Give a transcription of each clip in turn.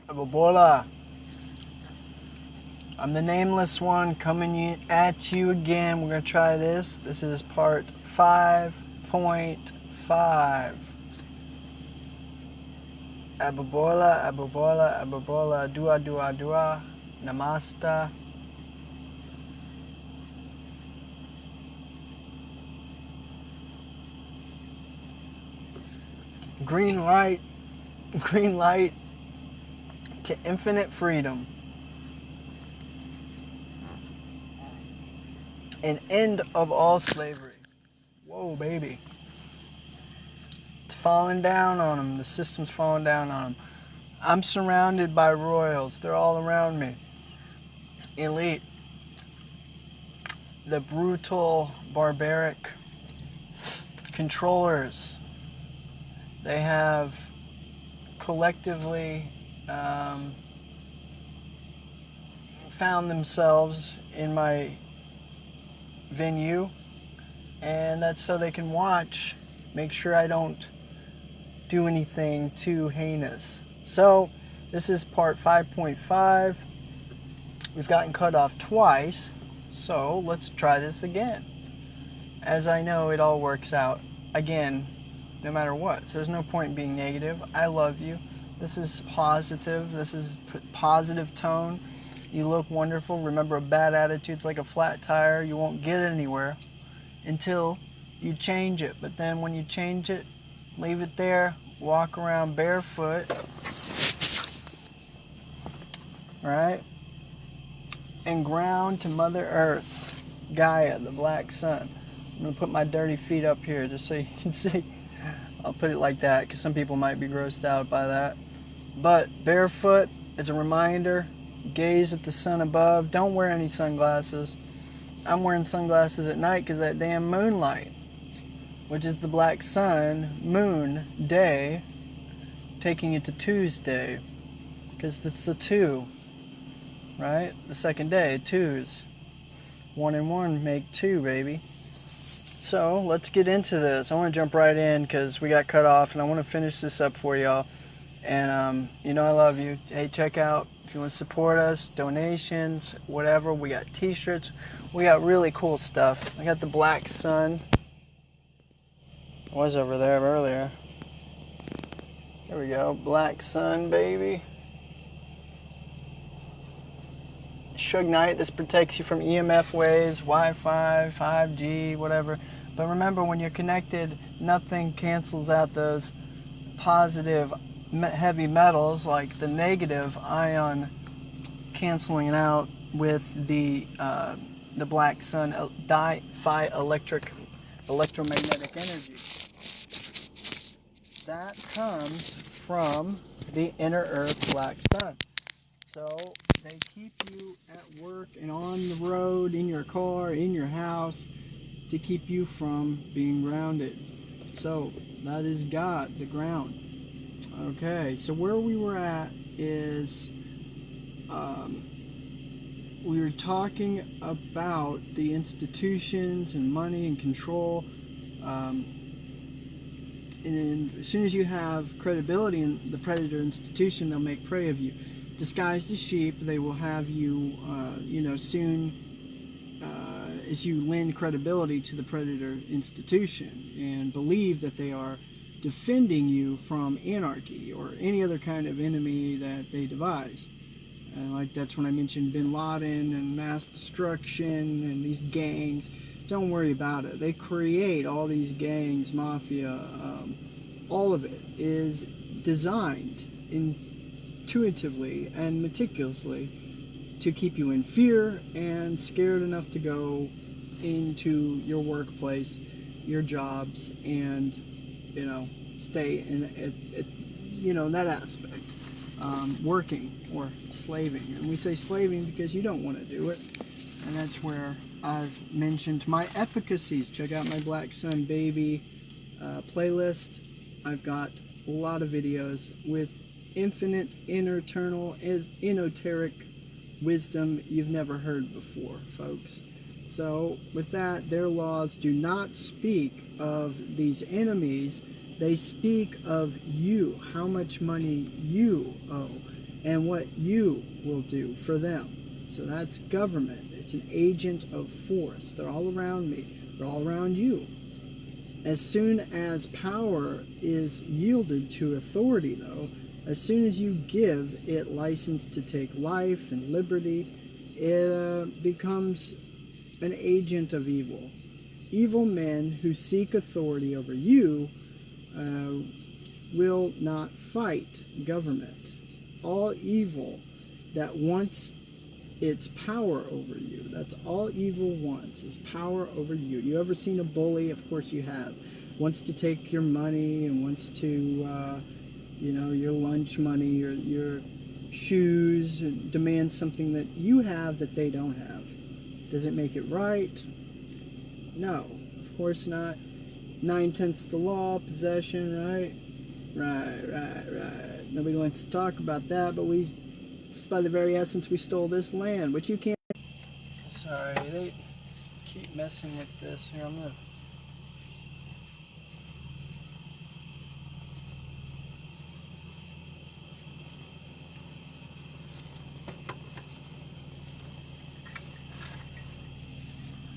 Abbaboobo. I'm the nameless one coming at you again. We're going to try this. This is part 5.5. Abbaboobo, Abbaboobo, Abbaboobo, dua, dua, dua, namasta. Green light to infinite freedom. An end of all slavery. Whoa, baby. It's falling down on them. The system's falling down on them. I'm surrounded by royals. They're all around me. Elite. The brutal, barbaric controllers. They have collectively found themselves in my venue, and that's so they can watch, make sure I don't do anything too heinous. So this is part 5.5. We've gotten cut off twice, so let's try this again. As I know, it all works out again no matter what, so there's no point in being negative. I love you. This is positive. This is positive tone. You look wonderful. Remember, a bad attitude's like a flat tire. You won't get anywhere until you change it. But then when you change it, leave it there. Walk around barefoot. Right? And ground to Mother Earth. Gaia, the black sun. I'm going to put my dirty feet up here just so you can see. I'll put it like that because some people might be grossed out by that. But barefoot is a reminder. Gaze at the sun above. Don't wear any sunglasses. I'm wearing sunglasses at night because that damn moonlight, which is the black sun, moon, day, taking you to Tuesday, because it's the 2, right? The second day, 2s. 1 and 1 make 2, baby. So let's get into this. I want to jump right in because we got cut off, and I want to finish this up for y'all. And you know I love you. Hey, check out if you want to support us, donations, whatever. We got t-shirts. We got really cool stuff. I got the black sun. I was over there earlier. There we go. Black sun, baby. Sugnite. This protects you from EMF waves, Wi-Fi, 5G, whatever. But remember, when you're connected, nothing cancels out those positive heavy metals, like the negative ion canceling it out with the black sun electromagnetic energy. That comes from the inner earth black sun. So they keep you at work and on the road, in your car, in your house, to keep you from being grounded. So that is God, the ground. Okay, so where we were at is we were talking about the institutions and money and control. And as soon as you have credibility in the predator institution, they'll make prey of you. Disguised as sheep, they will have you, soon as you lend credibility to the predator institution and believe that they are defending you from anarchy or any other kind of enemy that they devise. Like that's when I mentioned Bin Laden and mass destruction and these gangs. Don't worry about it. They create all these gangs, mafia, all of it is designed intuitively and meticulously to keep you in fear and scared enough to go into your workplace, your jobs, and stay in that aspect, working or slaving. And we say slaving because you don't want to do it, and that's where I've mentioned my efficacies. Check out my BlackSunBABY playlist. I've got a lot of videos with infinite, eternal, esoteric wisdom you've never heard before, folks. So with that, their laws do not speak of these enemies. They speak of you, how much money you owe. and what you will do for them. So that's government. It's an agent of force. They're all around me. They're all around you. As soon as power is yielded to authority, though, as soon as you give it license to take life and liberty, it becomes an agent of evil. Evil men who seek authority over you will not fight government. All evil that wants its power over you, that's all evil wants, is power over you. You ever seen a bully? Of course you have. Wants to take your money and wants to, you know, your lunch money or your shoes, and demands something that you have that they don't have. Does it make it right? No, of course not. 9/10 the law, possession, right? Right. Nobody wants to talk about that, but by the very essence, we stole this land, which you can't. Sorry, they keep messing with this. Here, I'm gonna.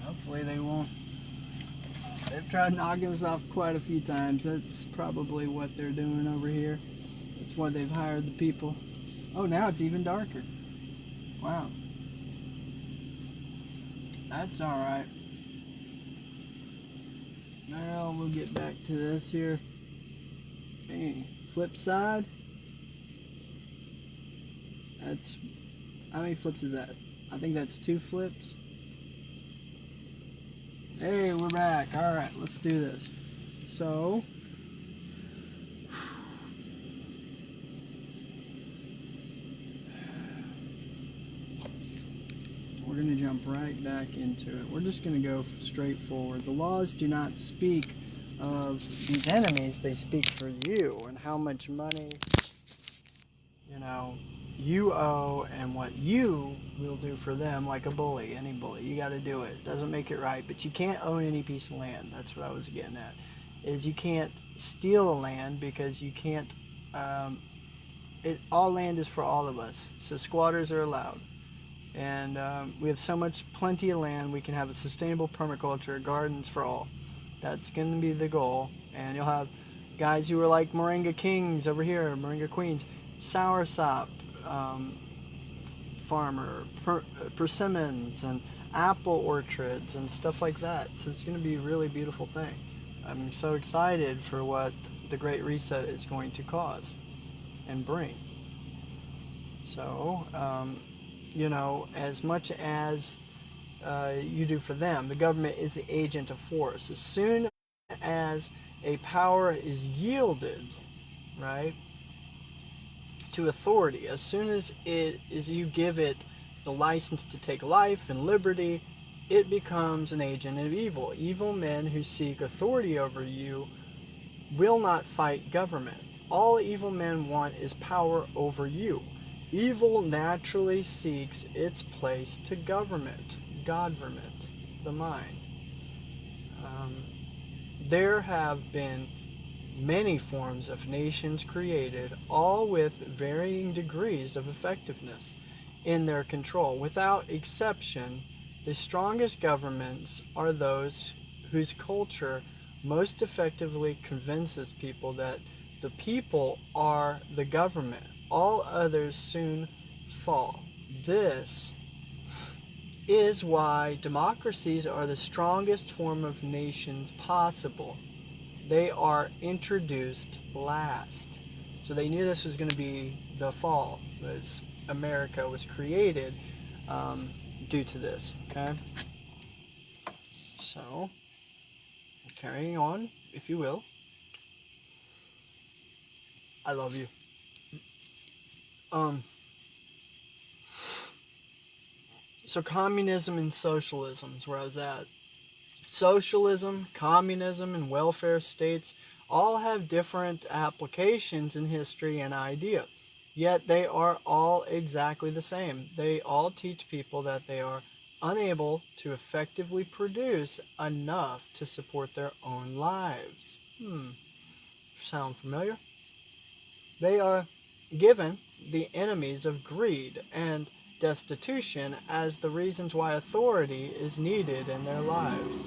Hopefully they won't. They've tried knocking us off quite a few times. That's probably what they're doing over here. That's why they've hired the people. Oh, now it's even darker. Wow. That's alright. Now we'll get back to this here. Hey, flip side. That's, how many flips is that? I think that's 2 flips. Hey, we're back. Alright, let's do this. So, we're going to jump right back into it. We're just going to go straight forward. The laws do not speak of these enemies. They speak for you and how much money, you know, you owe and what you will do for them, like a bully, any bully. You got to do it. Doesn't make it right, but you can't own any piece of land. That's what I was getting at. Is you can't steal a land because you can't. All land is for all of us. So squatters are allowed, and we have so much plenty of land. We can have a sustainable permaculture, gardens for all. That's going to be the goal. And you'll have guys who are like moringa kings over here, moringa queens, soursop farmer, persimmons, and apple orchards and stuff like that. So it's going to be a really beautiful thing. I'm so excited for what the Great Reset is going to cause and bring. So, you know, as much as you do for them, the government is the agent of force. As soon as a power is yielded, right, to authority, as soon as you give it the license to take life and liberty, it becomes an agent of evil. Evil men who seek authority over you will not fight government. All evil men want is power over you. Evil naturally seeks its place to government, the mind. There have been many forms of nations created, all with varying degrees of effectiveness in their control. Without exception, the strongest governments are those whose culture most effectively convinces people that the people are the government. All others soon fall. This is why democracies are the strongest form of nations possible. They are introduced last. So they knew this was going to be the fall, as America was created due to this. Okay? So, carrying on, if you will. I love you. So communism and socialism is where I was at. Socialism, communism, and welfare states all have different applications in history and idea. Yet they are all exactly the same. They all teach people that they are unable to effectively produce enough to support their own lives. Sound familiar? They are given the enemies of greed and destitution as the reasons why authority is needed in their lives.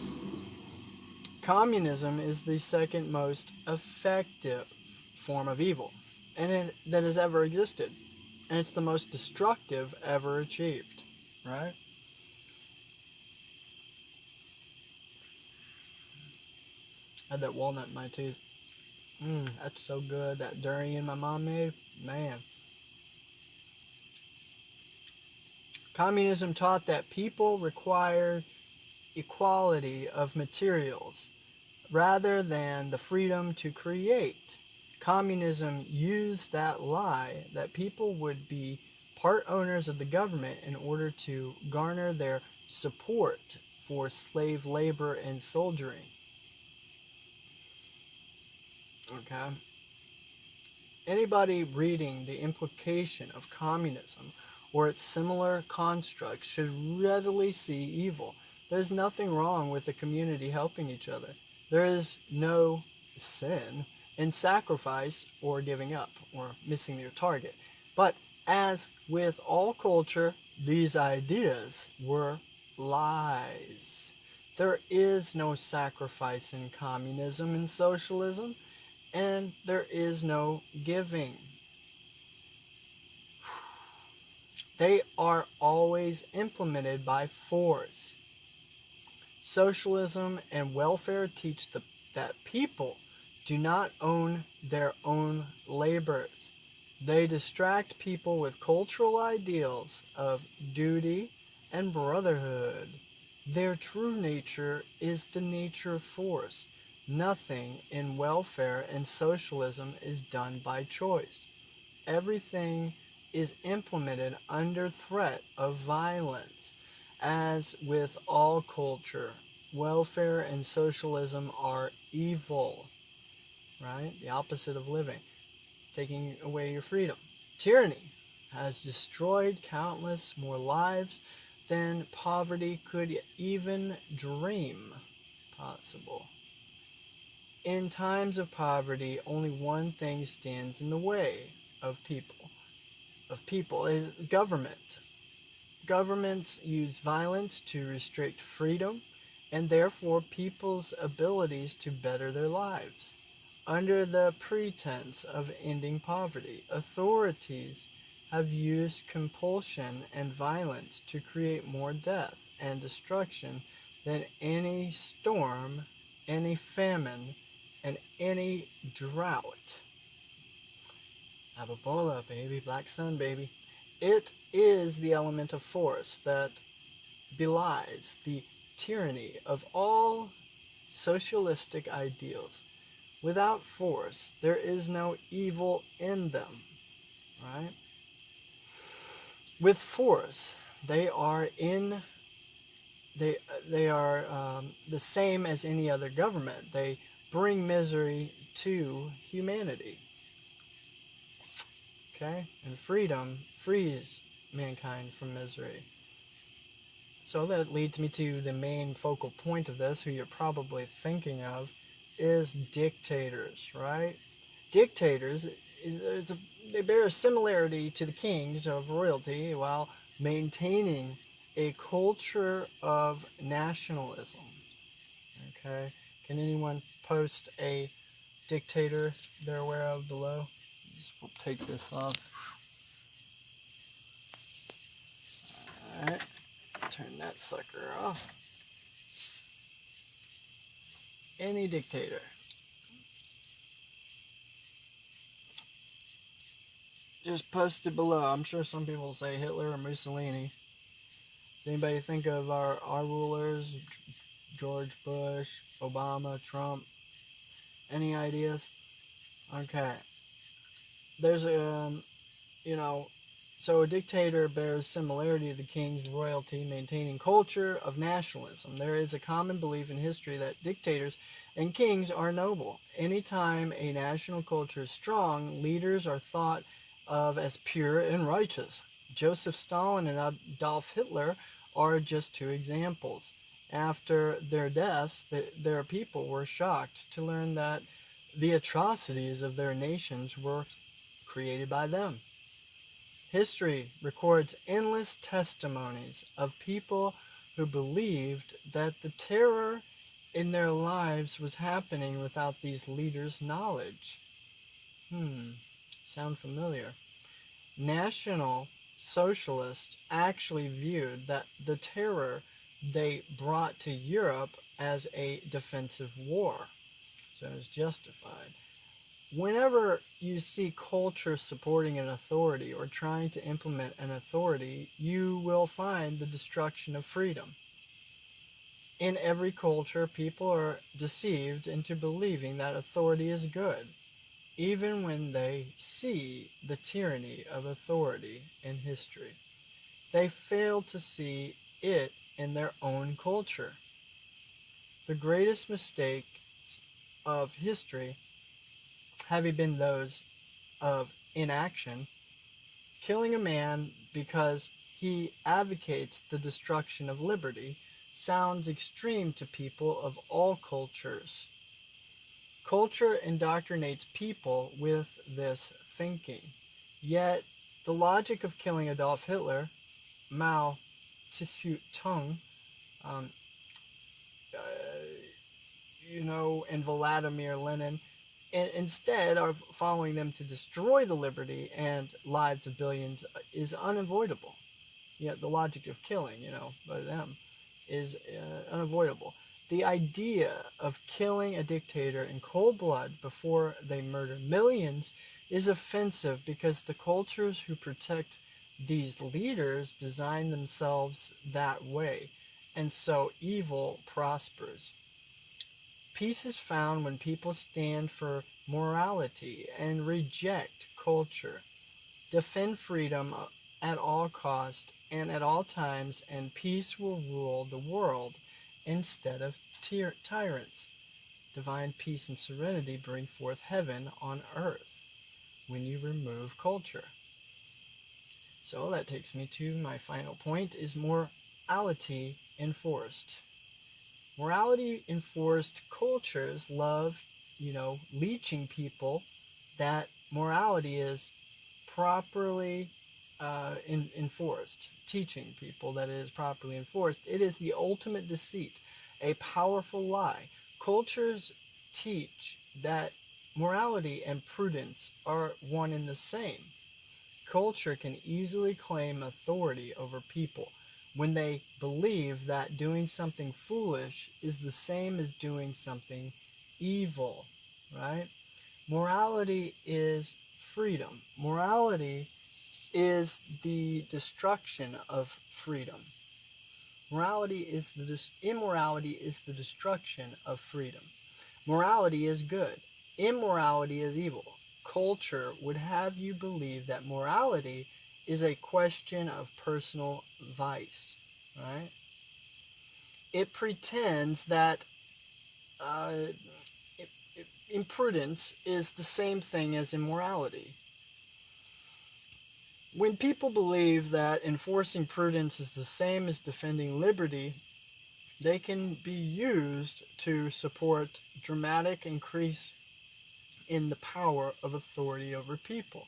Communism is the second most effective form of evil that has ever existed, and it's the most destructive ever achieved, right? I had that walnut in my teeth. That's so good. That durian my mom made, man. Communism taught that people require equality of materials rather than the freedom to create. Communism used that lie that people would be part owners of the government in order to garner their support for slave labor and soldiering. Okay? Anybody reading the implication of communism or its similar constructs should readily see evil. There's nothing wrong with the community helping each other. There is no sin in sacrifice or giving up or missing your target. But as with all culture, these ideas were lies. There is no sacrifice in communism and socialism, and there is no giving. They are always implemented by force. Socialism and welfare teach that people do not own their own labors. They distract people with cultural ideals of duty and brotherhood. Their true nature is the nature of force. Nothing in welfare and socialism is done by choice. Everything is implemented under threat of violence. As with all culture, welfare and socialism are evil, right? The opposite of living, taking away your freedom. Tyranny has destroyed countless more lives than poverty could even dream possible. In times of poverty, only one thing stands in the way of people is government. Governments use violence to restrict freedom and therefore people's abilities to better their lives. Under the pretense of ending poverty, authorities have used compulsion and violence to create more death and destruction than any storm, any famine, and any drought. Abbaboobo, baby, black sun, baby. It is the element of force that belies the tyranny of all socialistic ideals. Without force, there is no evil in them, right? With force, they are the same as any other government. They bring misery to humanity. Okay? And freedom frees mankind from misery. So that leads me to the main focal point of this, who you're probably thinking of, is dictators, right? Dictators, they bear a similarity to the kings of royalty while maintaining a culture of nationalism. Okay? Can anyone post a dictator they're aware of below? We'll take this off. Alright, turn that sucker off. Any dictator. Just post it below. I'm sure some people will say Hitler or Mussolini. Does anybody think of our rulers? George Bush, Obama, Trump? Any ideas? Okay. There's so a dictator bears similarity to the king's royalty, maintaining culture of nationalism. There is a common belief in history that dictators and kings are noble. Anytime a national culture is strong, leaders are thought of as pure and righteous. Joseph Stalin and Adolf Hitler are just two examples. After their deaths, their people were shocked to learn that the atrocities of their nations were created by them. History records endless testimonies of people who believed that the terror in their lives was happening without these leaders' knowledge. Sound familiar? National Socialists actually viewed that the terror they brought to Europe as a defensive war, so it was justified. Whenever you see culture supporting an authority or trying to implement an authority, you will find the destruction of freedom. In every culture, people are deceived into believing that authority is good, even when they see the tyranny of authority in history. They fail to see it in their own culture. The greatest mistakes of history having been those of inaction, killing a man because he advocates the destruction of liberty sounds extreme to people of all cultures. Culture indoctrinates people with this thinking. Yet, the logic of killing Adolf Hitler, Mao Tse-tung, and Vladimir Lenin, instead of following them to destroy the liberty and lives of billions, is unavoidable. Yet the logic of killing, by them, is unavoidable. The idea of killing a dictator in cold blood before they murder millions is offensive because the cultures who protect these leaders design themselves that way, and so evil prospers. Peace is found when people stand for morality and reject culture. Defend freedom at all cost and at all times, and peace will rule the world instead of tyrants. Divine peace and serenity bring forth heaven on earth when you remove culture. So that takes me to my final point, is morality enforced. Morality enforced cultures love, leeching people that morality is properly enforced, teaching people that it is properly enforced. It is the ultimate deceit, a powerful lie. Cultures teach that morality and prudence are one and the same. Culture can easily claim authority over people when they believe that doing something foolish is the same as doing something evil, right? Morality is freedom. Morality is the destruction of freedom. Immorality is the destruction of freedom. Morality is good. Immorality is evil. Culture would have you believe that morality is a question of personal vice, right? It pretends that imprudence is the same thing as immorality. When people believe that enforcing prudence is the same as defending liberty, they can be used to support dramatic increase in the power of authority over people.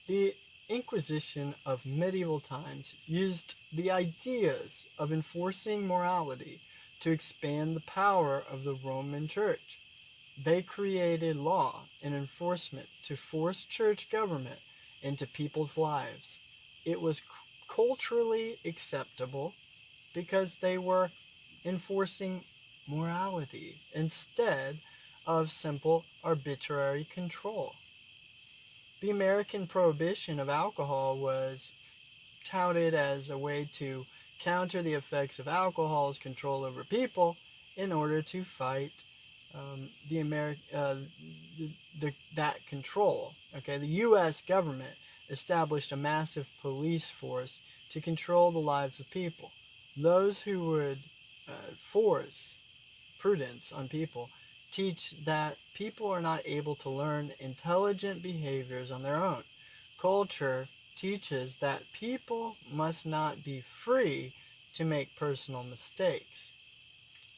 The Inquisition of medieval times used the ideas of enforcing morality to expand the power of the Roman Church. They created law and enforcement to force church government into people's lives. It was culturally acceptable because they were enforcing morality instead of simple arbitrary control. The American prohibition of alcohol was touted as a way to counter the effects of alcohol's control over people in order to fight that control. Okay, the U.S. government established a massive police force to control the lives of people. Those who would force prudence on people teach that people are not able to learn intelligent behaviors on their own. Culture teaches that people must not be free to make personal mistakes.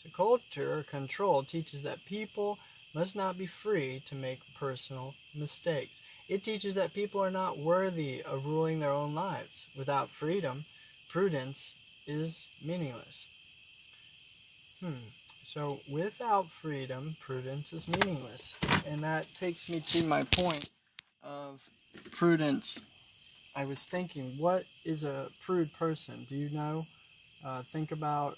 So culture control teaches that people must not be free to make personal mistakes. It teaches that people are not worthy of ruling their own lives. Without freedom, prudence is meaningless. So without freedom, prudence is meaningless. And that takes me to my point of prudence. I was thinking, what is a prude person? Do you know? Think about,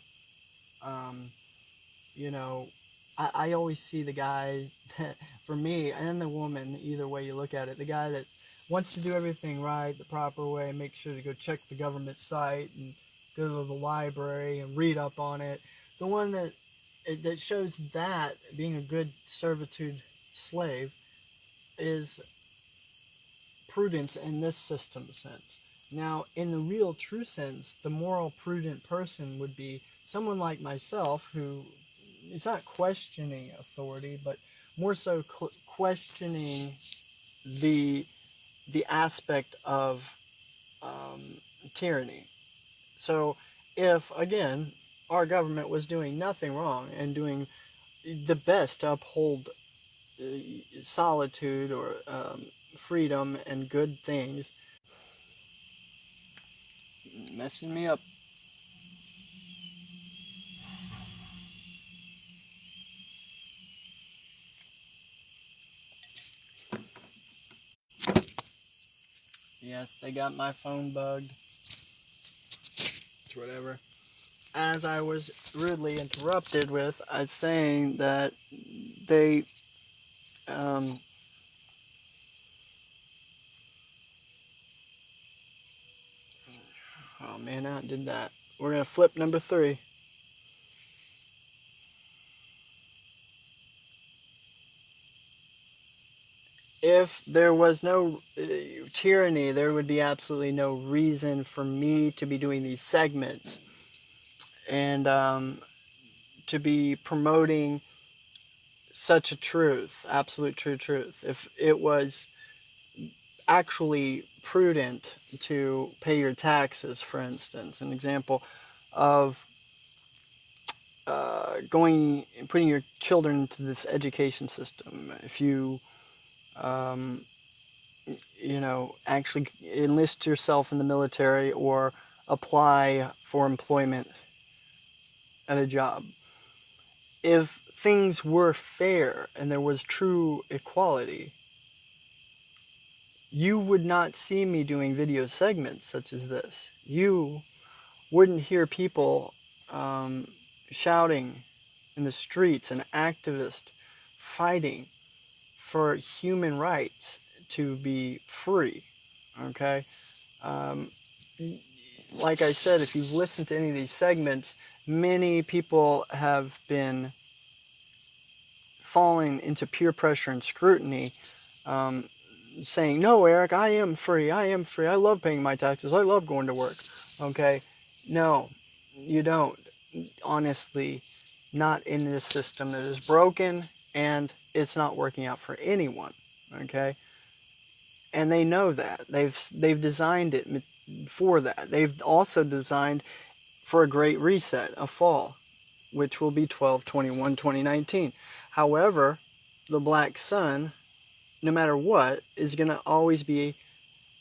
you know, I always see the guy that, for me, and the woman, either way you look at it, the guy that wants to do everything right, the proper way, make sure to go check the government site and go to the library and read up on it. The one that shows that being a good servitude slave is prudence in this system sense. Now, in the real true sense, the moral prudent person would be someone like myself who is not questioning authority, but more so questioning the aspect of tyranny. So if, again, our government was doing nothing wrong and doing the best to uphold solitude or freedom and good things, messing me up. Yes, they got my phone bugged. It's whatever. As I was rudely interrupted with, I was saying that they, oh man, I did that. We're going to flip number 3. If there was no tyranny, there would be absolutely no reason for me to be doing these segments and to be promoting such a truth, absolute true truth. If it was actually prudent to pay your taxes, for instance, an example of putting your children into this education system, if you actually enlist yourself in the military or apply for employment at a job. If things were fair and there was true equality, you would not see me doing video segments such as this. You wouldn't hear people shouting in the streets and activists fighting for human rights to be free, okay? Like I said, if you've listened to any of these segments, many people have been falling into peer pressure and scrutiny, saying, no, Eric, I am free, I love paying my taxes, I love going to work, okay? No, you don't. Honestly, not in this system that is broken, and it's not working out for anyone, okay? And they know that. They've designed it for that. They've also designed for a great reset, a fall, which will be 12/21/2019. However, the black sun, no matter what, is going to always be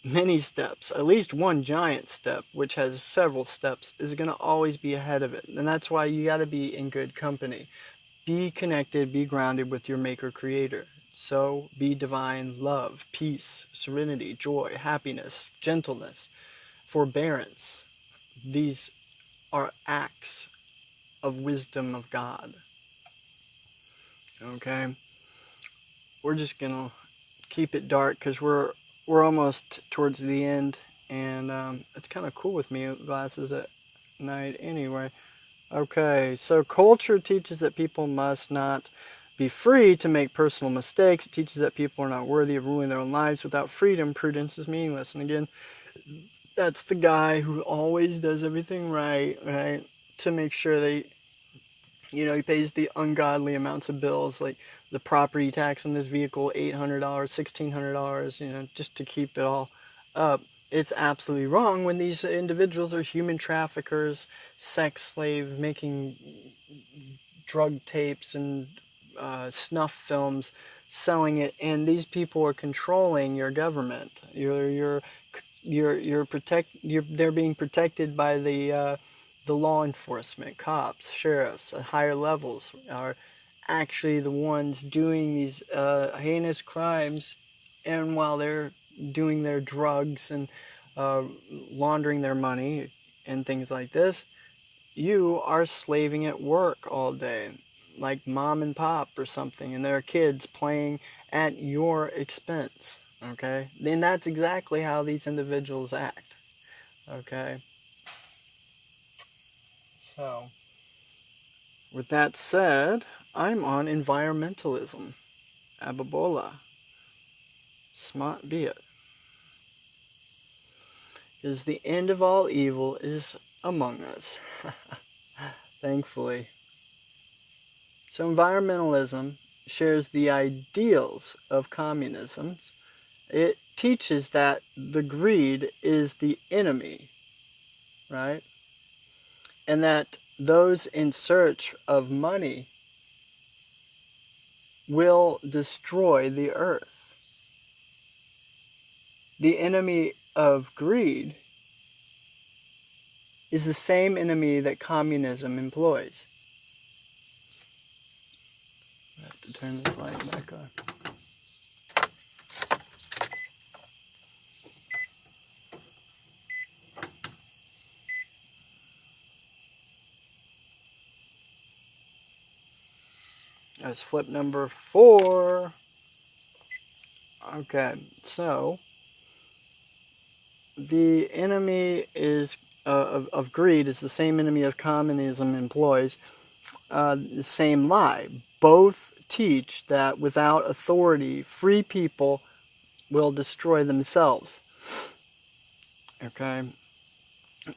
many steps. At least one giant step, which has several steps, is going to always be ahead of it. And that's why you got to be in good company. Be connected, be grounded with your maker creator. So be divine love, peace, serenity, joy, happiness, gentleness, forbearance. These are acts of wisdom of God. Okay? We're just going to keep it dark because we're almost towards the end, and it's kind of cool with me glasses at night anyway. Okay, so culture teaches that people must not be free to make personal mistakes. It teaches that people are not worthy of ruling their own lives. Without freedom, prudence is meaningless. And again, that's the guy who always does everything right, to make sure they, he pays the ungodly amounts of bills, like the property tax on this vehicle, $800, $1,600, just to keep it all up. It's absolutely wrong when these individuals are human traffickers, sex slaves, making drug tapes and snuff films selling it, and these people are controlling your government. They're being protected by the law enforcement, cops, sheriffs at higher levels are actually the ones doing these heinous crimes, and while they're doing their drugs and laundering their money and things like this, you are slaving at work all day, like mom and pop or something, and there are kids playing at your expense, okay? Then that's exactly how these individuals act, okay? So, with that said, I'm on environmentalism. Abbaboobo. Smart be it. Because the end of all evil is among us. Thankfully. So environmentalism shares the ideals of communism. It teaches that the greed is the enemy, right? And that those in search of money will destroy the earth. The enemy of greed is the same enemy that communism employs. I have to turn this light back on. That's flip number 4. Okay, so the enemy is of greed is the same enemy of communism employs. The same lie. Both teach that without authority, free people will destroy themselves. Okay?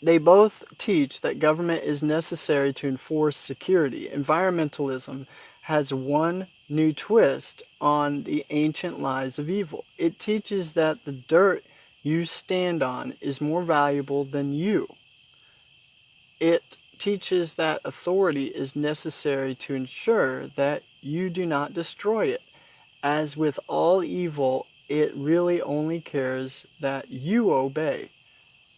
They both teach that government is necessary to enforce security. Environmentalism has one new twist on the ancient lies of evil. It teaches that the dirt you stand on is more valuable than you. It teaches that authority is necessary to ensure that you do not destroy it. As with all evil, it really only cares that you obey.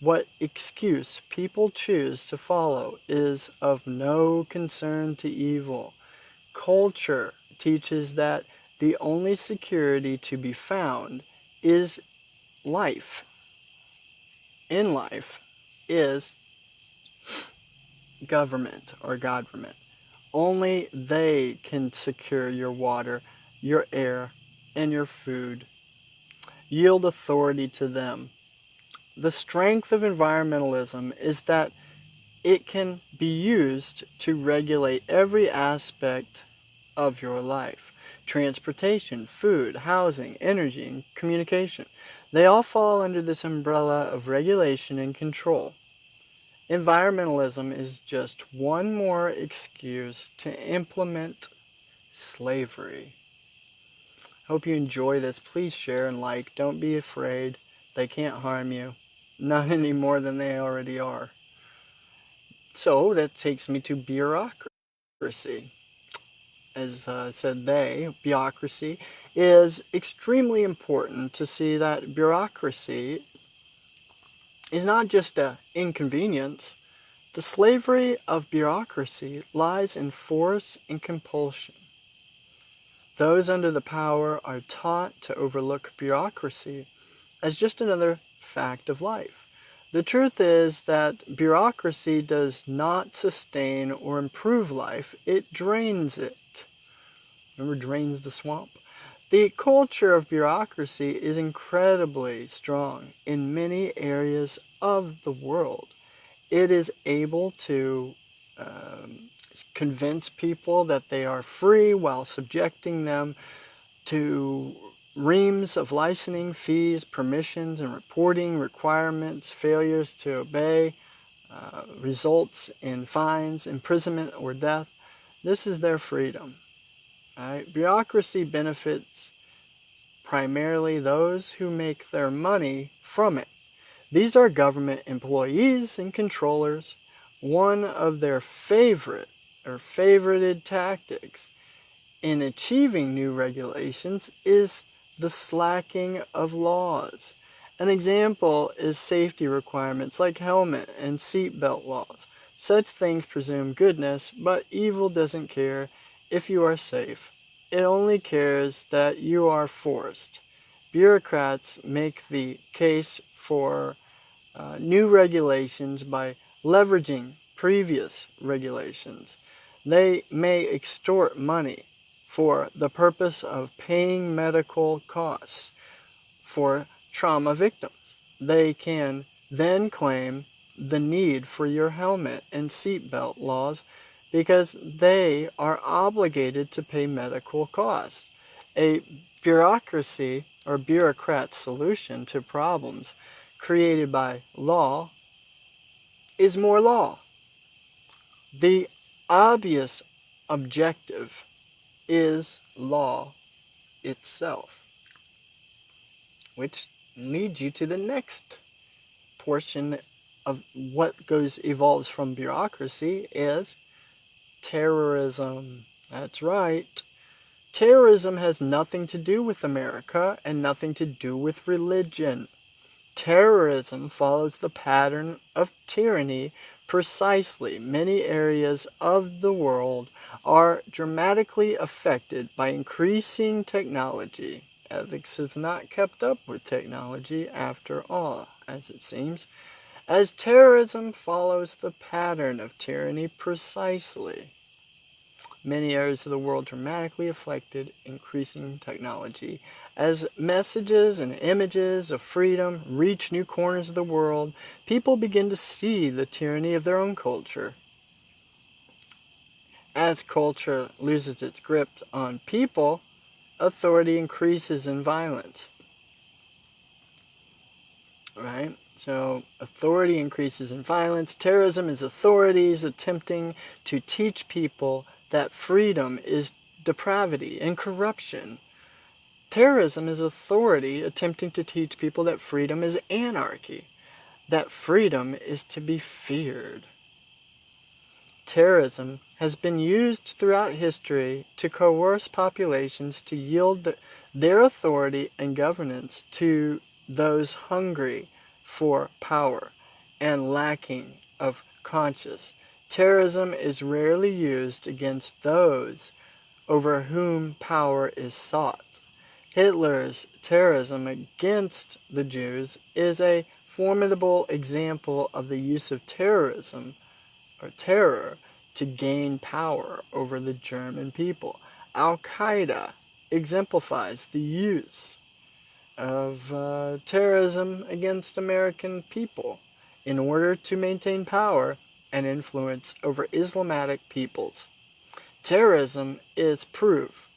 What excuse people choose to follow is of no concern to evil. Culture teaches that the only security to be found is life. In life is government or godverment. Only they can secure your water, your air, and your food. Yield authority to them. The strength of environmentalism is that it can be used to regulate every aspect of your life. Transportation, food, housing, energy, and communication. They all fall under this umbrella of regulation and control. Environmentalism is just one more excuse to implement slavery. Hope you enjoy this. Please share and like. Don't be afraid. They can't harm you. Not any more than they already are. So that takes me to bureaucracy. As said bureaucracy is extremely important to see that bureaucracy is not just an inconvenience. The slavery of bureaucracy lies in force and compulsion. Those under the power are taught to overlook bureaucracy as just another fact of life. The truth is that bureaucracy does not sustain or improve life, it drains it. Remember, drains the swamp? The culture of bureaucracy is incredibly strong in many areas of the world. It is able to convince people that they are free while subjecting them to reams of licensing, fees, permissions, and reporting requirements. Failures to obey results in fines, imprisonment, or death. This is their freedom. Right? Bureaucracy benefits primarily those who make their money from it. These are government employees and controllers. One of their favorited tactics in achieving new regulations is the slacking of laws. An example is safety requirements like helmet and seatbelt laws. Such things presume goodness, but evil doesn't care if you are safe. It only cares that you are forced. Bureaucrats make the case for new regulations by leveraging previous regulations. They may extort money for the purpose of paying medical costs for trauma victims. They can then claim the need for your helmet and seatbelt laws because they are obligated to pay medical costs. A bureaucracy or bureaucrat solution to problems created by law is more law. The obvious objective is law itself, which leads you to the next portion of what evolves from bureaucracy is terrorism. That's right. Terrorism has nothing to do with America and nothing to do with religion. Terrorism follows the pattern of tyranny precisely. Many areas of the world are dramatically affected by increasing technology. Ethics have not kept up with technology after all, as it seems, as terrorism follows the pattern of tyranny precisely. Many areas of the world dramatically affected increasing technology. As messages and images of freedom reach new corners of the world, people begin to see the tyranny of their own culture. As culture loses its grip on people, authority increases in violence. Right? So authority increases in violence. Terrorism is authorities attempting to teach people that freedom is depravity and corruption. Terrorism is authority attempting to teach people that freedom is anarchy, that freedom is to be feared. Terrorism has been used throughout history to coerce populations to yield their authority and governance to those hungry for power and lacking of conscience. Terrorism is rarely used against those over whom power is sought. Hitler's terrorism against the Jews is a formidable example of the use of terrorism or terror to gain power over the German people. Al-Qaeda exemplifies the use of terrorism against American people in order to maintain power and influence over Islamic peoples. Terrorism is proof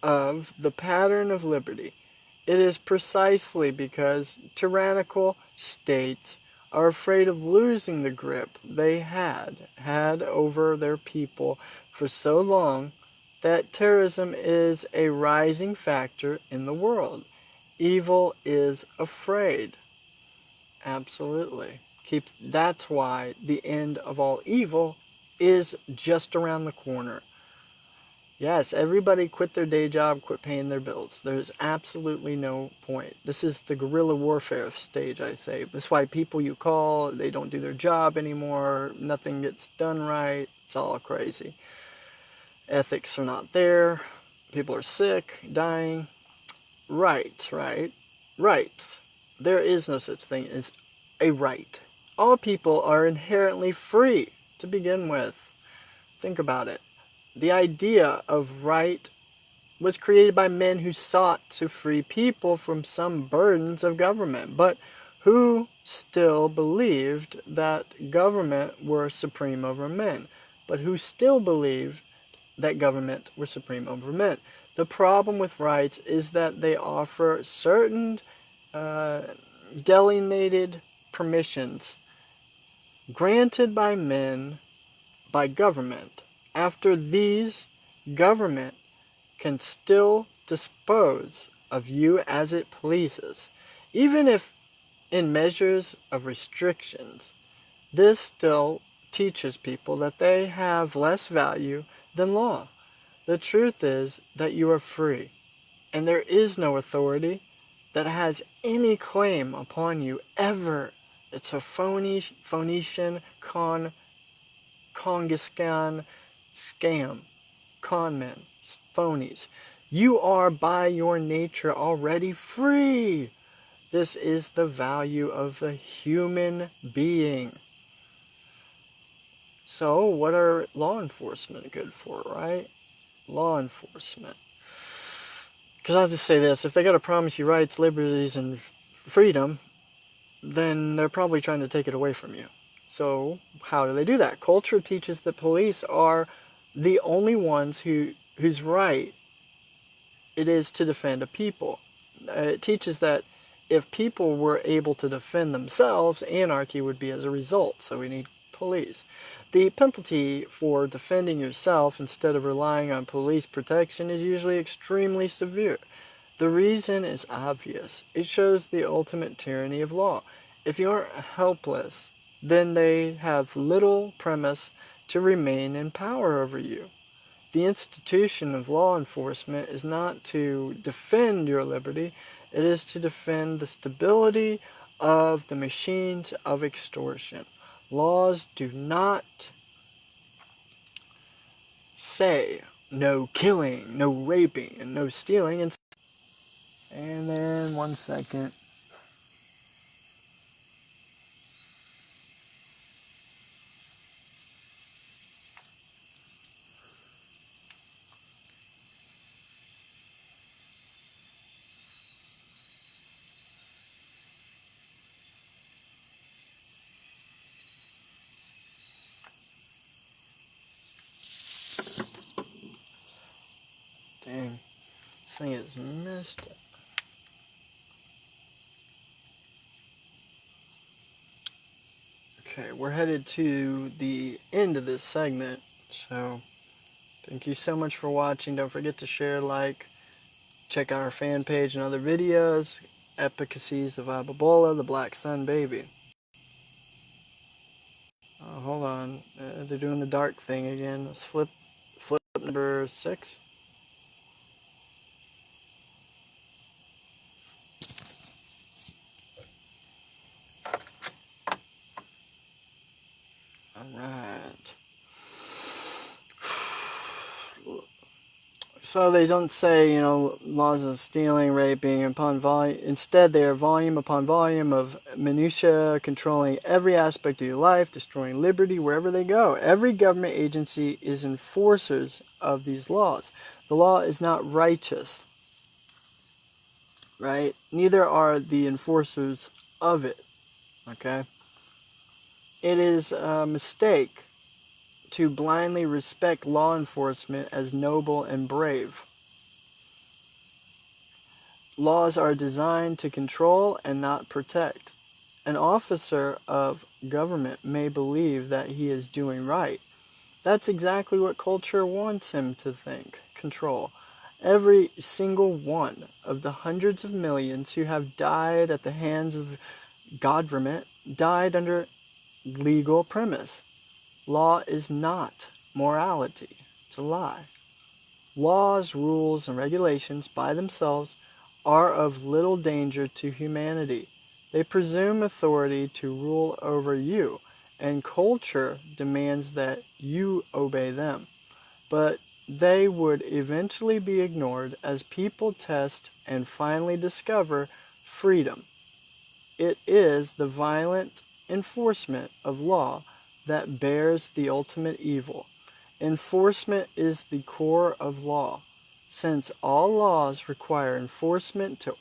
of the pattern of liberty. It is precisely because tyrannical states are afraid of losing the grip they had over their people for so long that terrorism is a rising factor in the world. Evil is afraid. Absolutely. That's why the end of all evil is just around the corner. Yes, everybody quit their day job, quit paying their bills. There's absolutely no point. This is the guerrilla warfare stage, I say. That's why people you call, they don't do their job anymore. Nothing gets done right. It's all crazy. Ethics are not there. People are sick, dying. Right. There is no such thing as a right. All people are inherently free to begin with. Think about it. The idea of right was created by men who sought to free people from some burdens of government, but who still believed that government were supreme over men, The problem with rights is that they offer certain delineated permissions granted by men by government. After these, government can still dispose of you as it pleases, even if in measures of restrictions. This still teaches people that they have less value than law. The truth is that you are free, and there is no authority that has any claim upon you ever. It's a Phoenician, Congiscan scam, conmen, phonies. You are by your nature already free. This is the value of the human being. So, what are law enforcement good for, right? Law enforcement. Because I'll just say this, if they got to promise you rights, liberties, and freedom, then they're probably trying to take it away from you. So, how do they do that? Culture teaches that police are the only ones whose right it is to defend a people. It teaches that if people were able to defend themselves, anarchy would be as a result. So we need police. The penalty for defending yourself instead of relying on police protection is usually extremely severe. The reason is obvious. It shows the ultimate tyranny of law. If you are helpless, then they have little premise to remain in power over you. The institution of law enforcement is not to defend your liberty, it is to defend the stability of the machines of extortion. Laws do not say no killing, no raping, and no stealing. And then 1 second. Dang, this thing is messed up. Okay, we're headed to the end of this segment, so thank you so much for watching. Don't forget to share, like, check out our fan page and other videos. Efficacies of Abbaboobo, the BlackSunBABY. Oh, hold on, they're doing the dark thing again. Let's flip number 6. Alright. So they don't say, laws of stealing, raping upon volume. Instead, they are volume upon volume of minutiae controlling every aspect of your life, destroying liberty wherever they go. Every government agency is enforcers of these laws. The law is not righteous, right? Neither are the enforcers of it, okay? It is a mistake to blindly respect law enforcement as noble and brave. Laws are designed to control and not protect. An officer of government may believe that he is doing right. That's exactly what culture wants him to think. Control. Every single one of the hundreds of millions who have died at the hands of government died under legal premise. Law is not morality. It's a lie. Laws, rules, and regulations by themselves are of little danger to humanity. They presume authority to rule over you, and culture demands that you obey them. But they would eventually be ignored as people test and finally discover freedom. It is the violent enforcement of law that bears the ultimate evil. Enforcement is the core of law, since all laws require enforcement in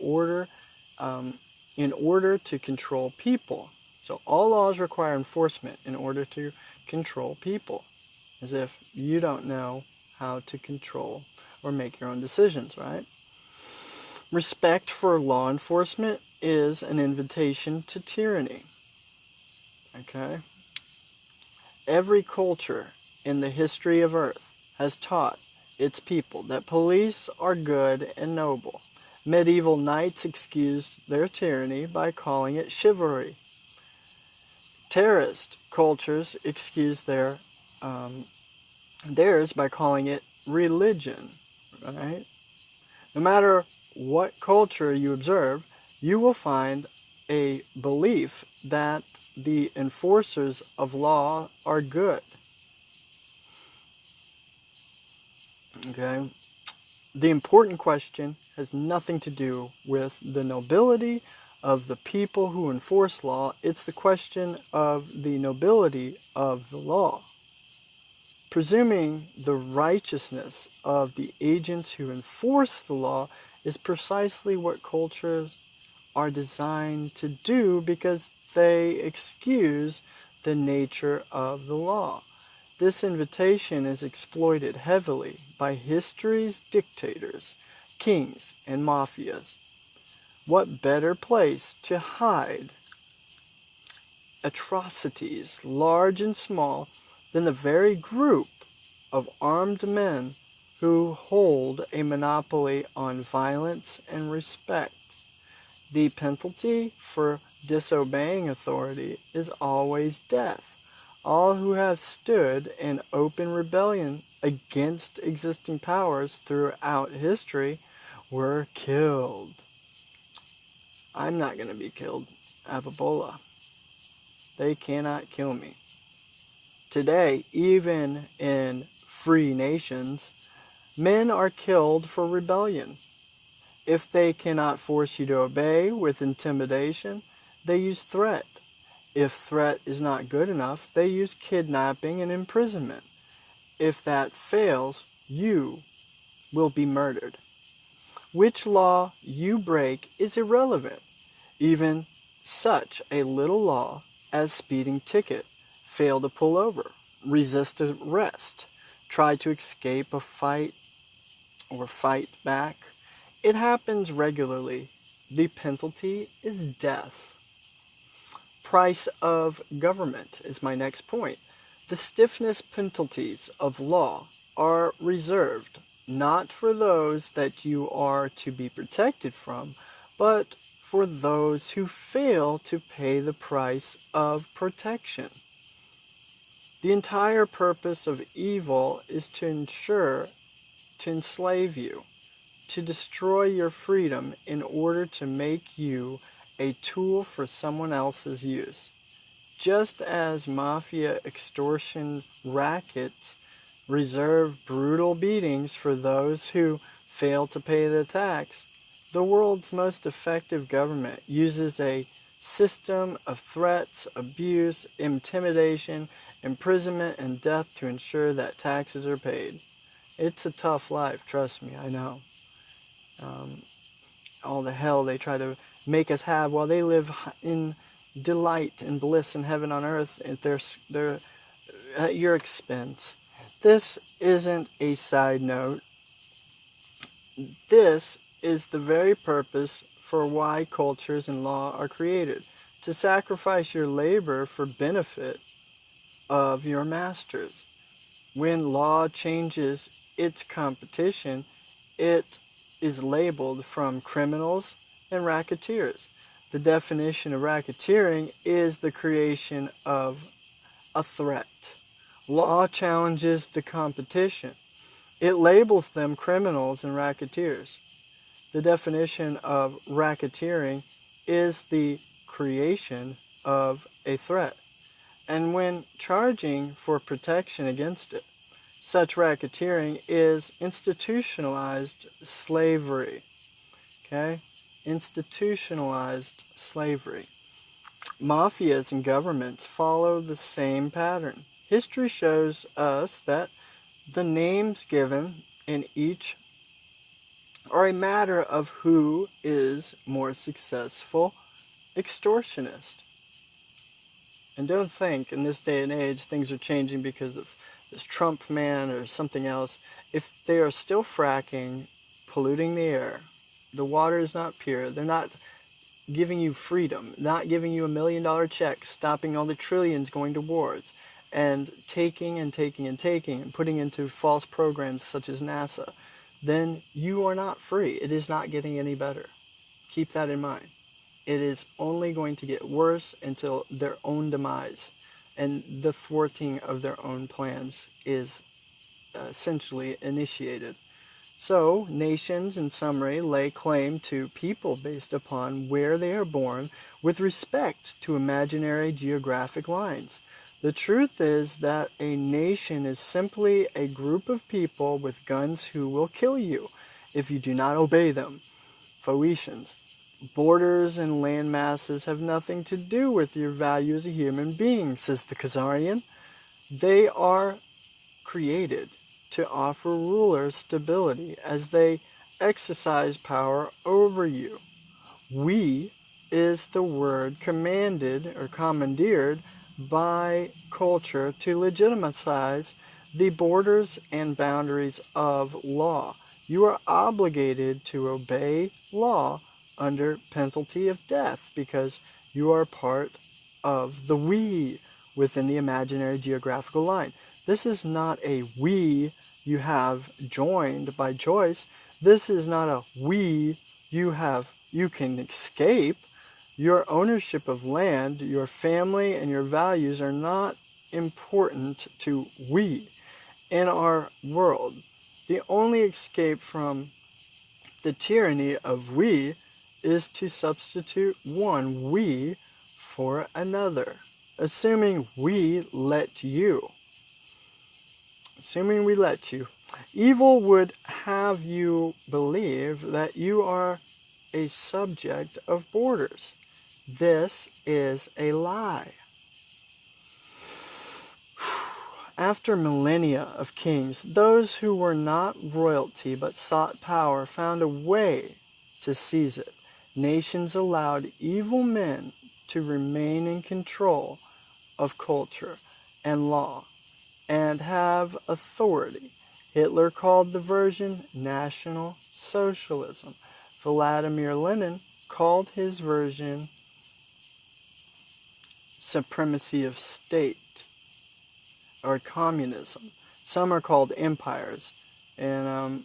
order to control people. So all laws require enforcement in order to control people, as if you don't know how to control or make your own decisions, right? Respect for law enforcement is an invitation to tyranny. Okay? Every culture in the history of Earth has taught its people that police are good and noble. Medieval knights excused their tyranny by calling it chivalry. Terrorist cultures excuse theirs by calling it religion, right? No matter what culture you observe, you will find a belief that the enforcers of law are good. Okay? The important question has nothing to do with the nobility of the people who enforce law. It's the question of the nobility of the law. Presuming the righteousness of the agents who enforce the law is precisely what cultures are designed to do, because they excuse the nature of the law. This invitation is exploited heavily by history's dictators, kings, and mafias. What better place to hide atrocities, large and small, than the very group of armed men who hold a monopoly on violence and respect? The penalty for disobeying authority is always death. All who have stood in open rebellion against existing powers throughout history were killed. I'm not going to be killed, Abbaboobo. They cannot kill me. Today, even in free nations, men are killed for rebellion. If they cannot force you to obey with intimidation, they use threat. If threat is not good enough, they use kidnapping and imprisonment. If that fails, you will be murdered. Which law you break is irrelevant. Even such a little law as speeding ticket, fail to pull over, resist arrest, try to escape a fight or fight back. It happens regularly. The penalty is death. Price of government is my next point. The stiffest penalties of law are reserved not for those that you are to be protected from, but for those who fail to pay the price of protection. The entire purpose of evil is to enslave you, to destroy your freedom in order to make you a tool for someone else's use. Just as mafia extortion rackets reserve brutal beatings for those who fail to pay the tax, the world's most effective government uses a system of threats, abuse, intimidation, imprisonment, and death to ensure that taxes are paid. It's a tough life, trust me, I know. All the hell they try to make us have while they live in delight and bliss in heaven on earth they're at your expense. This isn't a side note. This is the very purpose for why cultures and law are created, to sacrifice your labor for benefit of your masters. When law changes its competition, it is labeled from criminals and racketeers. The definition of racketeering is the creation of a threat. Law challenges the competition. It labels them criminals and racketeers. The definition of racketeering is the creation of a threat. And when charging for protection against it, such racketeering is institutionalized slavery. Okay? Institutionalized slavery. Mafias and governments follow the same pattern. History shows us that the names given in each are a matter of who is more successful extortionist. And don't think in this day and age things are changing because of this Trump man or something else. If they are still fracking, polluting the air, the water is not pure, they're not giving you freedom, not giving you $1 million check, stopping all the trillions going to wars, and taking and taking and taking and putting into false programs such as NASA, then you are not free. It is not getting any better. Keep that in mind. It is only going to get worse until their own demise and the thwarting of their own plans is essentially initiated. So, nations, in summary, lay claim to people based upon where they are born with respect to imaginary geographic lines. The truth is that a nation is simply a group of people with guns who will kill you if you do not obey them. Phoenicians. Borders and land masses have nothing to do with your value as a human being, says the Khazarian. They are created to offer rulers stability as they exercise power over you. We is the word commanded or commandeered by culture to legitimize the borders and boundaries of law. You are obligated to obey law under penalty of death because you are part of the we within the imaginary geographical line. This is not a we you have joined by choice. This is not a we you can escape. Your ownership of land, your family, and your values are not important to we in our world. The only escape from the tyranny of we is to substitute one we for another, assuming we let you. Assuming we let you. Evil would have you believe that you are a subject of borders. This is a lie. After millennia of kings, those who were not royalty but sought power found a way to seize it. Nations allowed evil men to remain in control of culture and law and have authority. Hitler called the version National Socialism. Vladimir Lenin called his version Supremacy of State or Communism. Some are called empires, and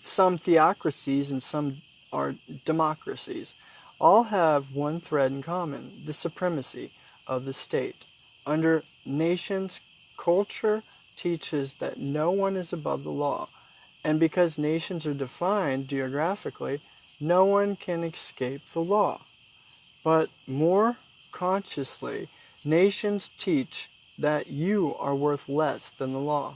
some theocracies and some are democracies. All have one thread in common: the supremacy of the state. Under nations, culture teaches that no one is above the law, and because nations are defined geographically, no one can escape the law. But more consciously, nations teach that you are worth less than the law.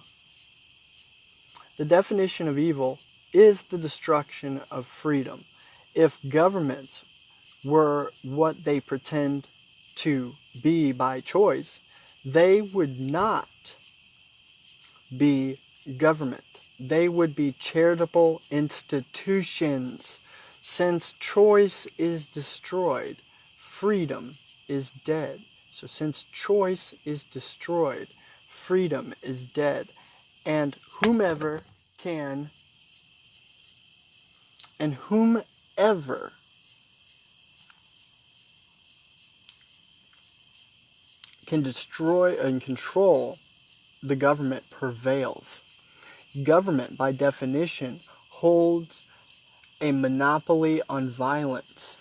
The definition of evil is the destruction of freedom. If government were what they pretend to be by choice, they would not be government. They would be charitable institutions. Since choice is destroyed, freedom is dead. So since choice is destroyed, freedom is dead. And whomever can destroy and control the government prevails. Government, by definition, holds a monopoly on violence.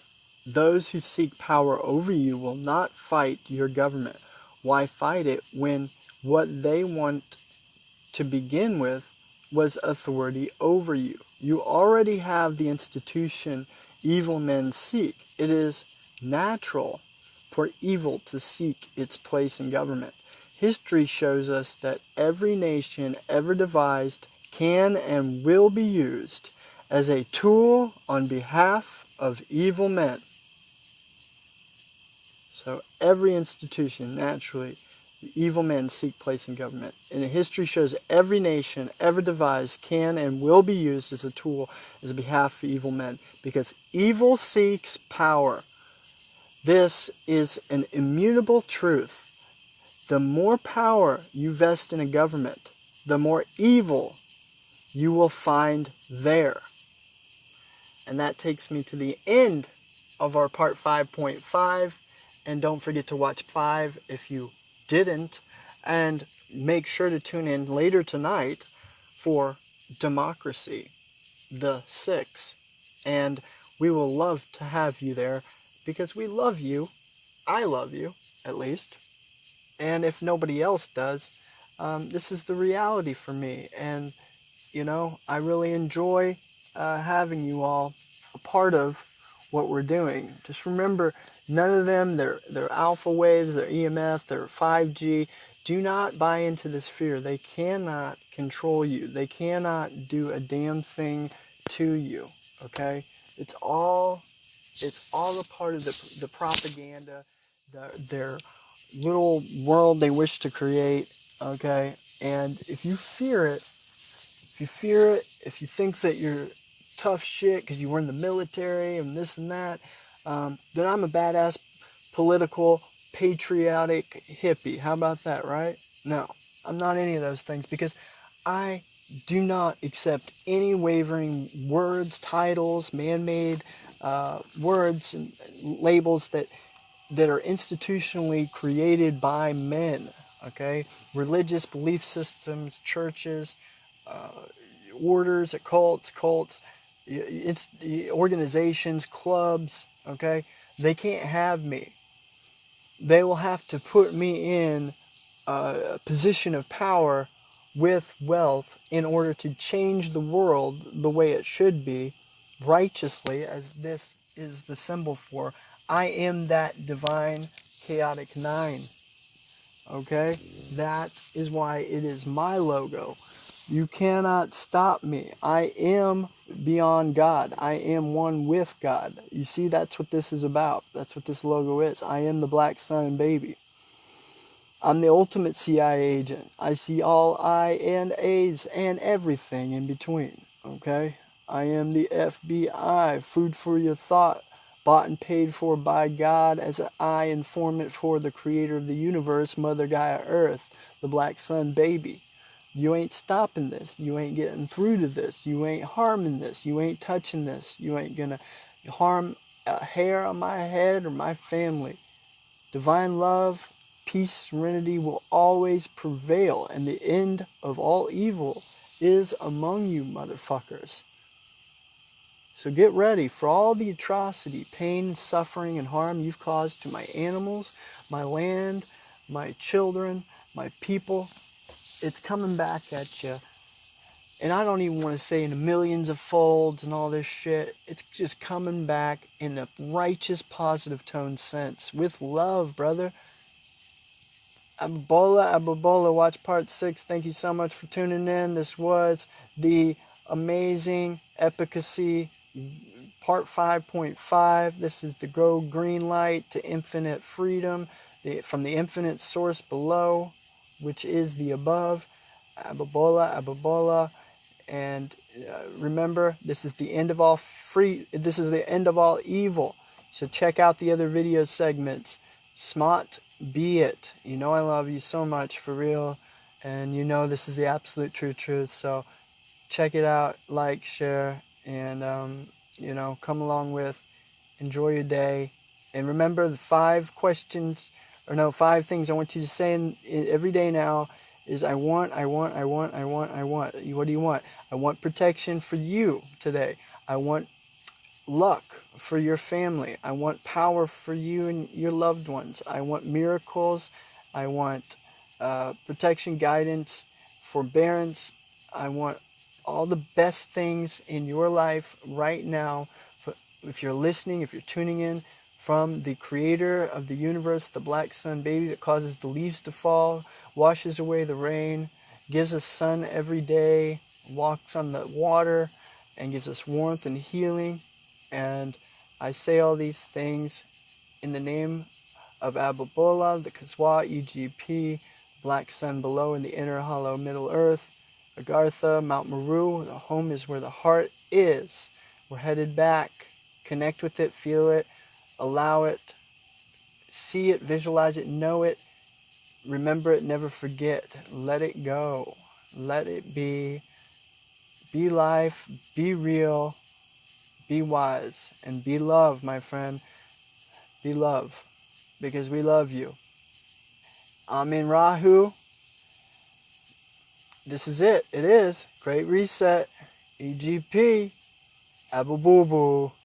Those who seek power over you will not fight your government. Why fight it when what they want to begin with was authority over you? You already have the institution evil men seek. It is natural for evil to seek its place in government. History shows us that every nation ever devised can and will be used as a tool on behalf of evil men. So every institution, naturally, the evil men seek place in government. And history shows every nation ever devised can and will be used as a tool as a behalf of evil men, because evil seeks power. This is an immutable truth. The more power you vest in a government, the more evil you will find there. And that takes me to the end of our part 5.5. And don't forget to watch 5 if you didn't. And make sure to tune in later tonight for Democracy, the 6. And we will love to have you there because we love you. I love you, at least. And if nobody else does, this is the reality for me. And, you know, I really enjoy having you all a part of what we're doing. Just remember, none of them, they're alpha waves, they're EMF, they're 5G. Do not buy into this fear. They cannot control you. They cannot do a damn thing to you, okay? It's all a part of the propaganda, their little world they wish to create, okay? And if you fear it, if you think that you're tough shit because you were in the military and this and that, then I'm a badass, political, patriotic hippie. How about that, right? No, I'm not any of those things, because I do not accept any wavering words, titles, man-made words and labels that are institutionally created by men, okay? Religious belief systems, churches, orders, cults, organizations, clubs, okay? They can't have me. They will have to put me in a position of power with wealth in order to change the world the way it should be, righteously, as this is the symbol for. I am that divine chaotic 9. Okay? That is why it is my logo. You cannot stop me. I am beyond God. I am one with God. You see, that's what this is about. That's what this logo is. I am the BlackSunBABY. I'm the ultimate CIA agent. I see all I and A's and everything in between. Okay? I am the FBI, food for your thought, bought and paid for by God as an eye informant for the creator of the universe, Mother Gaia Earth, the BlackSunBABY. You ain't stopping this. You ain't getting through to this. You ain't harming this. You ain't touching this. You ain't gonna harm a hair on my head or my family. Divine love, peace, serenity will always prevail, and the end of all evil is among you, motherfuckers. So get ready for all the atrocity, pain, suffering, and harm you've caused to my animals, my land, my children, my people. It's coming back at you. And I don't even want to say in the millions of folds and all this shit. It's just coming back in a righteous, positive tone sense. With love, brother. Abbaboobo, watch part 6. Thank you so much for tuning in. This was the amazing efficacy part 5.5. This is the Go Greenlight to Infinite Freedom. From the infinite source below, which is the above. Abbaboobo. And remember, this is the end of all this is the end of all evil. So check out the other video segments. Smart be it. You know I love you so much, for real. And you know this is the absolute truth. So check it out, like, share, and you know, come along with. Enjoy your day. And remember the 5 things I want you to say every day now is I want. What do you want? I want protection for you today. I want luck for your family. I want power for you and your loved ones. I want miracles. I want protection, guidance, forbearance. I want all the best things in your life right now. If you're listening, if you're tuning in, from the creator of the universe, the BlackSunBABY that causes the leaves to fall, washes away the rain, gives us sun every day, walks on the water, and gives us warmth and healing. And I say all these things in the name of Abbaboobo, the Kazwa, E.G.P., Black Sun below in the inner hollow Middle Earth, Agartha, Mount Meru. The home is where the heart is. We're headed back. Connect with it, feel it, allow it, see it, visualize it, know it, remember it, never forget. Let it go. Let it be. Be life, be real, be wise, and be love, my friend. Be love, because we love you. Amin Rahu. This is it. It is. Great Reset. E.G.P. Abbaboobo.